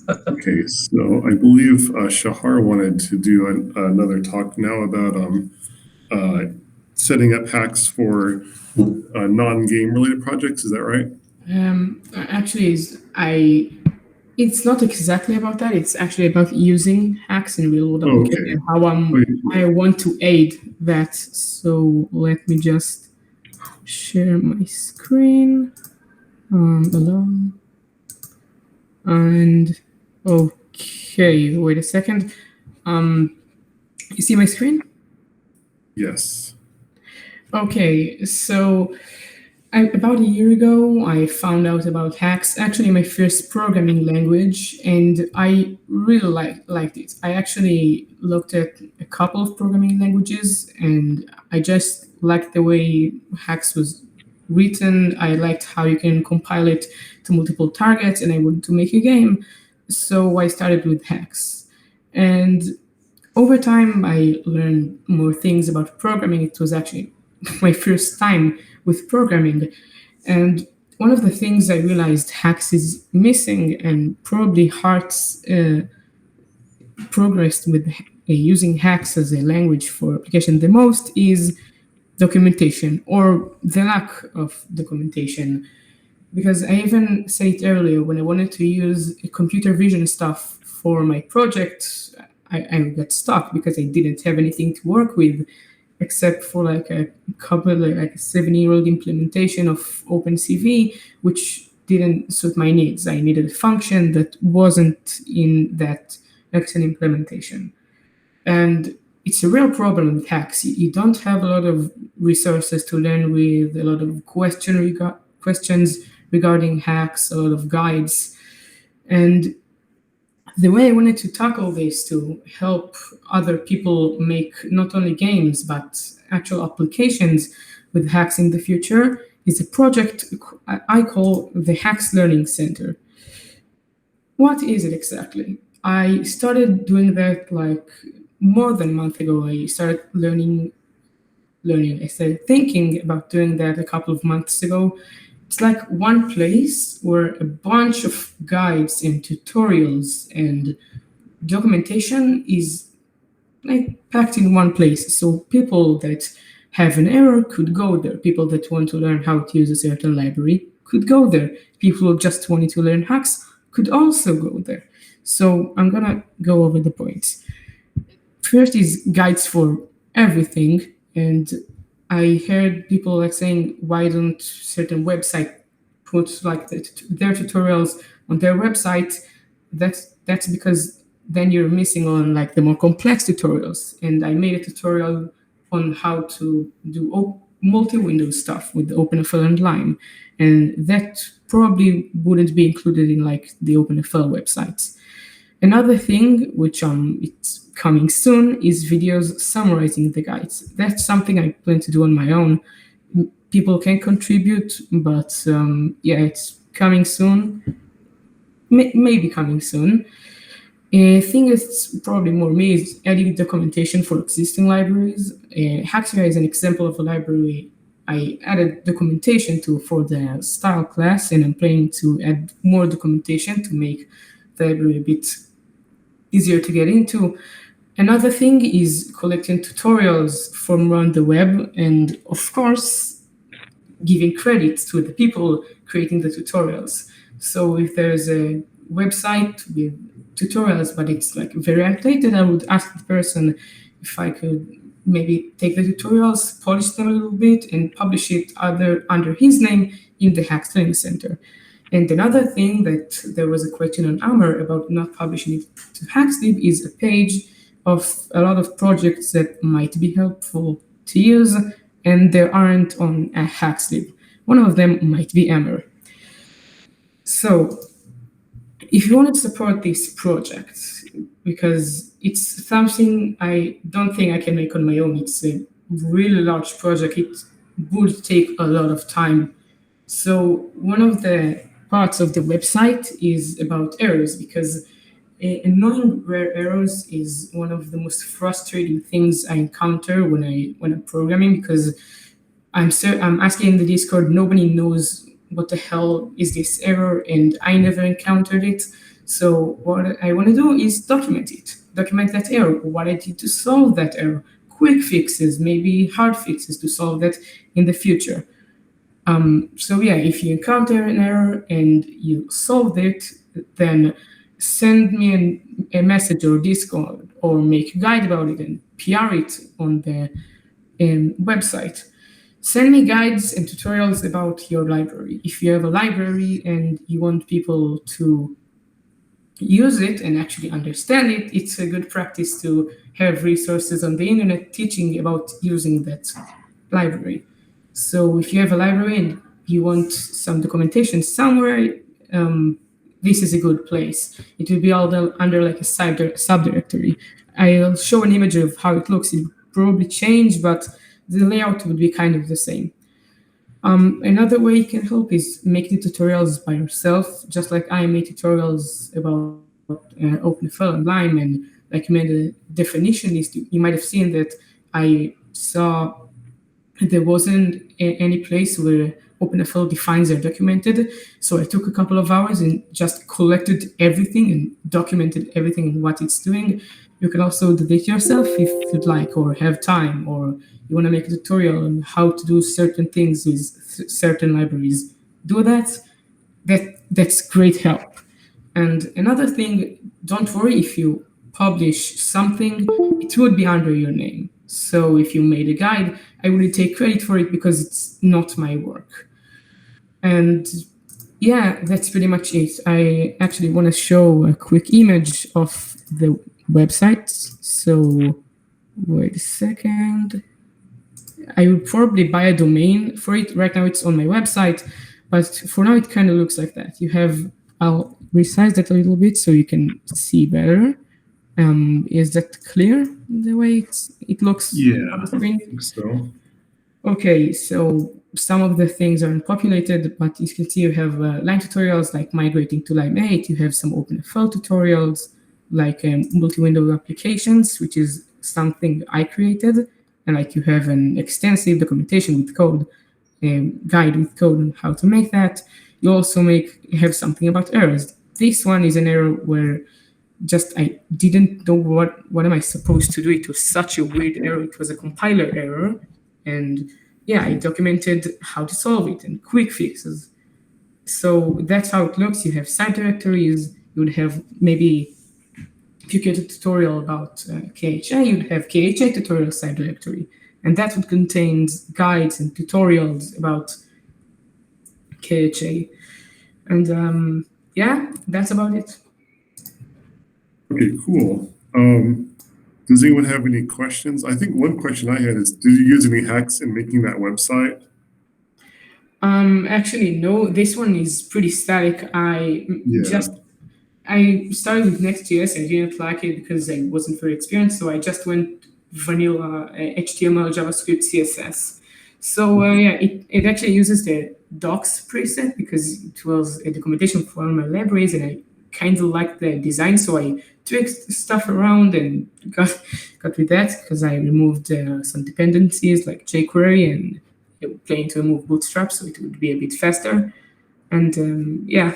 Okay, so I believe Shahar wanted to do another talk now about uh, setting up hacks for non-game related projects. Is that right? Actually, it's not exactly about that. It's actually about using hacks in real world Oh, application okay. and how Wait, I want to aid that. So let me just share my screen. Alone. And okay, wait a second. You see my screen? yes. Okay, so about a year ago, I found out about Haxe, actually my first programming language, and I really liked it. I actually looked at a couple of programming languages, and I just liked the way Haxe was written. I liked how you can compile it to multiple targets, and I wanted to make a game. So I started with Haxe. And over time, I learned more things about programming. It was actually my first time with programming. And one of the things I realized Haxe is missing and probably Heart's progressed with using Haxe as a language for application the most is documentation or the lack of documentation. Because I even said it earlier when I wanted to use computer vision stuff for my project, I got stuck because I didn't have anything to work with except for like a couple like a 7-year-old implementation of OpenCV, which didn't suit my needs. I needed a function that wasn't in that Excel implementation. And it's a real problem with hacks. You don't have a lot of resources to learn with, a lot of questions regarding hacks, a lot of guides. And the way I wanted to tackle this to help other people make not only games but actual applications with hacks in the future is a project I call the Hex Learning Center. What is it exactly? I started doing that like more than a month ago. I started learning. I started thinking about doing that a couple of months ago. It's like one place where a bunch of guides and tutorials and documentation is like packed in one place. So people that have an error could go there. People that want to learn how to use a certain library could go there. People who just wanted to learn hacks could also go there. So I'm gonna go over the points. First is guides for everything, and I heard people like saying, why don't certain website put like their tutorials on their website? That's because then you're missing on like the more complex tutorials. And I made a tutorial on how to do multi-window stuff with OpenFL and Lime, and that probably wouldn't be included in like the OpenFL websites. Another thing, which it's coming soon, is videos summarizing the guides. That's something I plan to do on my own. People can contribute, but yeah, it's coming soon. Maybe coming soon. A thing that's probably more me is adding documentation for existing libraries. HaxeHybrid is an example of a library I added documentation to for the style class, and I'm planning to add more documentation to make the library a bit easier to get into. Another thing is collecting tutorials from around the web, and of course, giving credit to the people creating the tutorials. So if there's a website with tutorials, but it's like very outdated, I would ask the person if I could maybe take the tutorials, polish them a little bit, and publish it under his name in the Hex Learning Center. And another thing that there was a question on Amr about not publishing it to HaxLib is a page of a lot of projects that might be helpful to use, and there aren't on a HaxLib. One of them might be Amr. So if you want to support this project, because it's something I don't think I can make on my own, it's a really large project. It would take a lot of time. So one of the parts of the website is about errors because knowing rare errors is one of the most frustrating things I encounter when I'm programming because I'm asking in the Discord, nobody knows what the hell is this error, and I never encountered it. So what I want to do is document it, document that error, what I did to solve that error, quick fixes, maybe hard fixes to solve that in the future. So yeah, if you encounter an error and you solved it, then send me a message or Discord or make a guide about it and PR it on the website. Send me guides and tutorials about your library. If you have a library and you want people to use it and actually understand it, it's a good practice to have resources on the internet teaching about using that library. So if you have a library and you want some documentation somewhere, this is a good place. It will be all under like a subdirectory. I'll show an image of how it looks. It will probably change, but the layout would be kind of the same. Another way you can help is make the tutorials by yourself, just like I made tutorials about OpenFL online and like made a definition list. You might have seen that I saw there wasn't any place where OpenFL defines are documented. So I took a couple of hours and just collected everything and documented everything and what it's doing. You can also do it yourself if you'd like, or have time, or you want to make a tutorial on how to do certain things with certain libraries. Do that. That's great help. And another thing, don't worry if you publish something, it would be under your name. So if you made a guide, I wouldn't take credit for it because it's not my work. And yeah, that's pretty much it. I actually want to show a quick image of the website. So wait a second. I would probably buy a domain for it. Right now it's on my website, but for now it kind of looks like that. I'll resize that a little bit so you can see better. Is that clear the way it looks on the screen? I think so. Okay, so some of the things aren't populated, but you can see you have line tutorials like migrating to Line 8. You have some OpenFL tutorials like multi-window applications, which is something I created. And like you have an extensive documentation with code, guide with code on how to make that. You also have something about errors. This one is an error where just I didn't know what am I supposed to do. It was such a weird error. It was a compiler error. And yeah, I documented how to solve it and quick fixes. So that's how it looks. You have side directories. You would have maybe, if you get a tutorial about KHA, you'd have KHA tutorial side directory. And that would contain guides and tutorials about KHA. And yeah, that's about it. Okay, cool. Does anyone have any questions? I think one question I had is, did you use any hacks in making that website? Actually, no. This one is pretty static. I started with Next.js. I didn't like it because I wasn't very experienced, so I just went vanilla HTML, JavaScript, CSS. So yeah, it actually uses the docs preset because it was a documentation for my libraries, and I kind of liked the design, so I tweaked stuff around and got with that because I removed some dependencies like jQuery and planning to remove Bootstrap so it would be a bit faster. And yeah.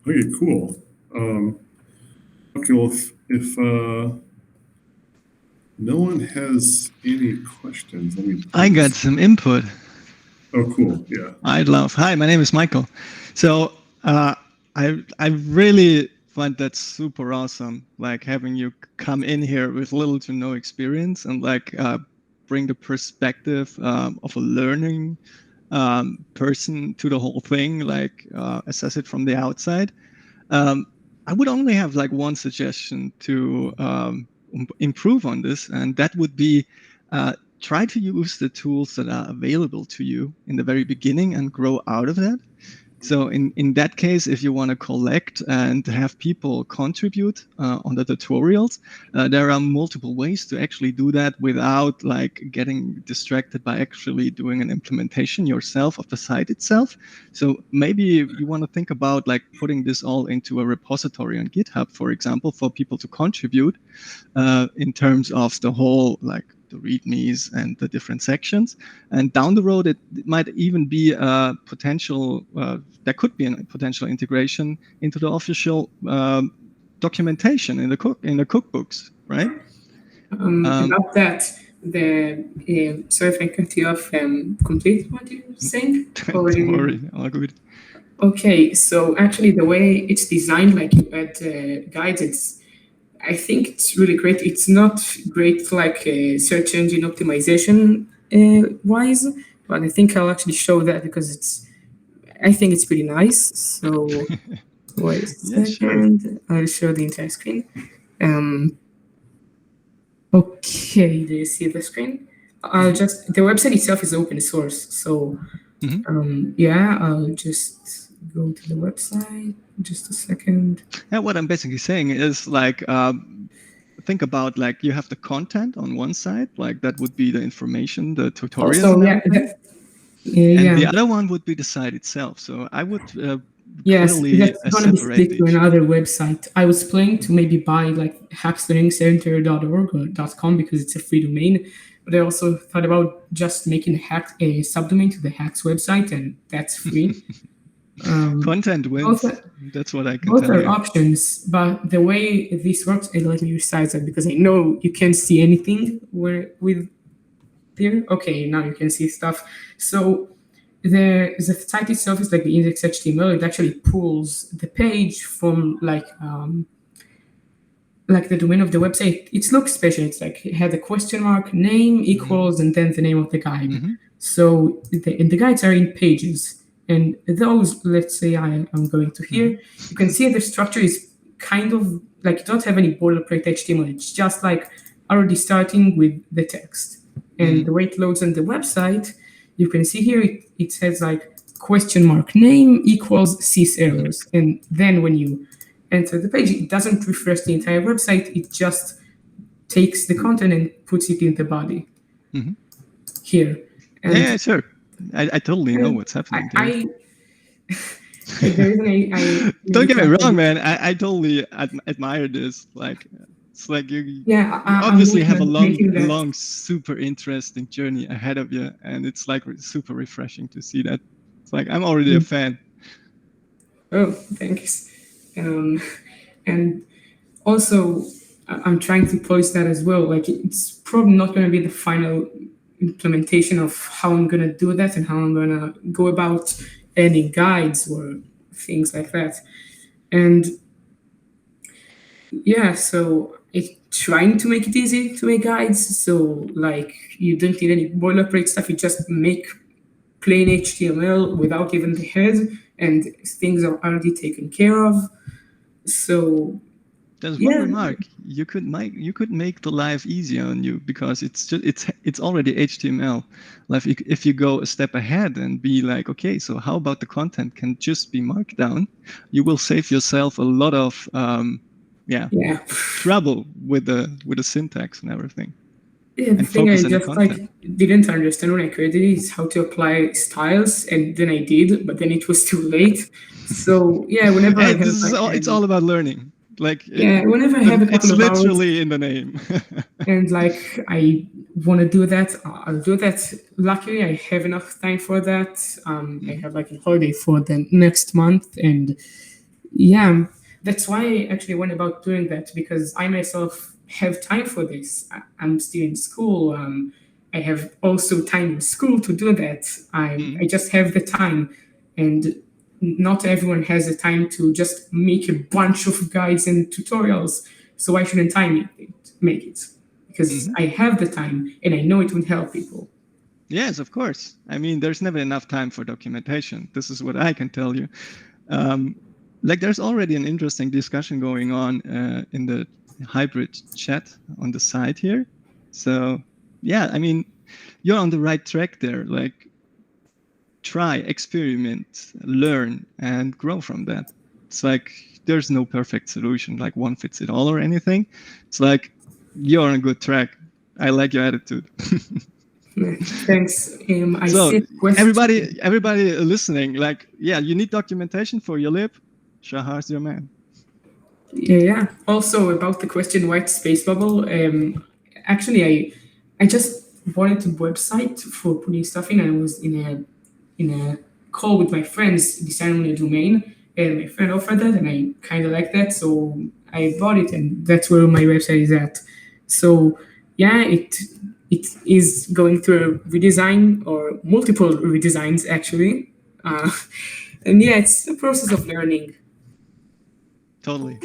Okay, cool. Okay, well, if no one has any questions, let me. I got some input. Oh, cool. Yeah. Hi, my name is Michael. So I really find that super awesome, like having you come in here with little to no experience and like bring the perspective of a learning person to the whole thing, like assess it from the outside. I would only have like one suggestion to improve on this, and that would be try to use the tools that are available to you in the very beginning and grow out of that. So in that case, if you want to collect and have people contribute on the tutorials, there are multiple ways to actually do that without like getting distracted by actually doing an implementation yourself of the site itself. So maybe you want to think about like putting this all into a repository on GitHub, for example, for people to contribute in terms of the whole like the READMEs and the different sections. And down the road, it might even be a potential, there could be a potential integration into the official documentation in the cookbooks, right? About that, sorry if I cut you off. Complete what you're saying? Don't worry, all good. Okay, so actually the way it's designed, like you add guides, I think it's really great. It's not great like search engine optimization wise, but I think I'll actually show that because I think it's pretty nice. So wait a second, sure. I'll show the entire screen. Okay, do you see the screen? The website itself is open source, so yeah, I'll just go to the website. Just a second. Yeah, what I'm basically saying is like, think about like you have the content on one side, like that would be the information, the tutorials. Also, and the other one would be the site itself. So I would yes, clearly that's going to be split to another website. I was planning to maybe buy like HaxeLearningCenter.org or .com because it's a free domain. But I also thought about just making a subdomain to the Haxe website, and that's free. Content wins. That's what I can tell you. Both are options, but the way this works, and let me resize that because I know you can't see anything with there. Okay, now you can see stuff. So the site itself is like the index HTML. It actually pulls the page from like the domain of the website. It looks special. It's like it had a question mark, name equals, and then the name of the guide. So the guides are in pages. And those, let's say I'm going to here, you can see the structure is kind of like you don't have any boilerplate HTML. It's just like already starting with the text. And the way it loads on the website, you can see here it says like question mark name equals sys errors. And then when you enter the page, it doesn't refresh the entire website. It just takes the content and puts it in the body here. And yeah, sure. I totally know what's happening there. Don't get me wrong, man. I totally admire this. Like, it's like you obviously have a long, super interesting journey ahead of you, and it's like super refreshing to see that. It's like I'm already a fan. Oh, thanks. And also, I'm trying to post that as well. Like, it's probably not going to be the final implementation of how I'm going to do that and how I'm going to go about adding guides or things like that. And yeah, so it's trying to make it easy to make guides. So like you don't need any boilerplate stuff. You just make plain HTML without even the head, and things are already taken care of. So there's one remark. You could make the life easier on you because it's already HTML. Like if you go a step ahead and be like, okay, so how about the content can just be Markdown? You will save yourself a lot of trouble with the syntax and everything. Yeah, the thing I just didn't understand when I created it is how to apply styles, and then I did, but then it was too late. So yeah, whenever it's all about learning. Like whenever I have a couple of hours, it's literally in the name. And like I want to do that, I'll do that. Luckily, I have enough time for that. I have like a holiday for the next month, and yeah, that's why I actually went about doing that, because I myself have time for this. I'm still in school. I have also time in school to do that. I just have the time, and not everyone has the time to just make a bunch of guides and tutorials. So why shouldn't I make it? Because I have the time and I know it would help people. Yes, of course. I mean, there's never enough time for documentation. This is what I can tell you. Like there's already an interesting discussion going on in the hybrid chat on the side here. So yeah, I mean, you're on the right track there. Like, try, experiment, learn, and grow from that. It's like there's no perfect solution, like one fits it all or anything. It's like you're on a good track. I like your attitude. Thanks. So everybody listening, like, yeah, you need documentation for your lib. Shahar's your man. Yeah. Also about the question white space bubble. Actually, I just wanted a website for putting stuff in. I was in a call with my friends deciding on a domain, and my friend offered that, and I kind of like that, so I bought it, and that's where my website is at. So yeah, it is going through a redesign or multiple redesigns actually, and yeah, it's a process of learning. Totally.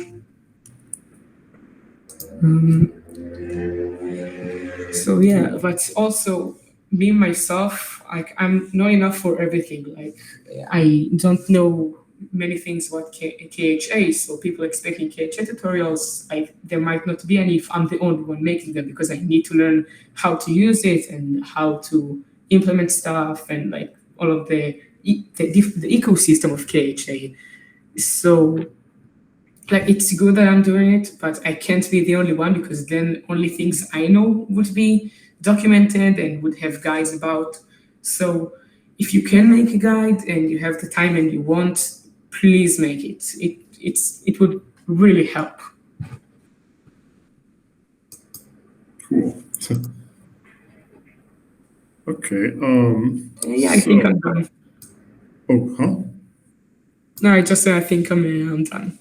So yeah, but also me myself, like I'm not enough for everything. Like I don't know many things about KHA, so people expecting KHA tutorials, like there might not be any if I'm the only one making them because I need to learn how to use it and how to implement stuff and like all of the ecosystem of KHA. So like it's good that I'm doing it, but I can't be the only one because then only things I know would be documented and would have guides about. So if you can make a guide and you have the time and you want, please make it. It would really help. Cool. Okay. Yeah, I think I'm done. Oh, huh? No, I just said I think I'm done.